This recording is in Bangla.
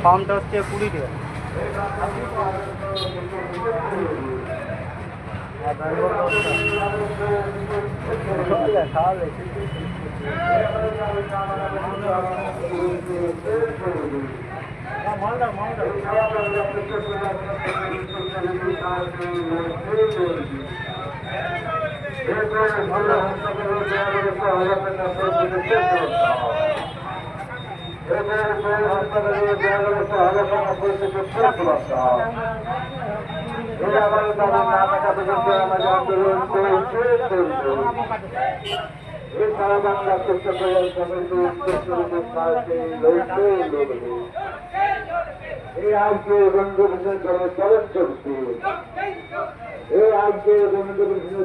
পাম্পটা হচ্ছে 20 টাকা। মালদা মালদা সারা বাংলা চেষ্টা এই আজকে রঙ্গভূষণ চলন চলছে এই আজকে রঙ্গভূষণ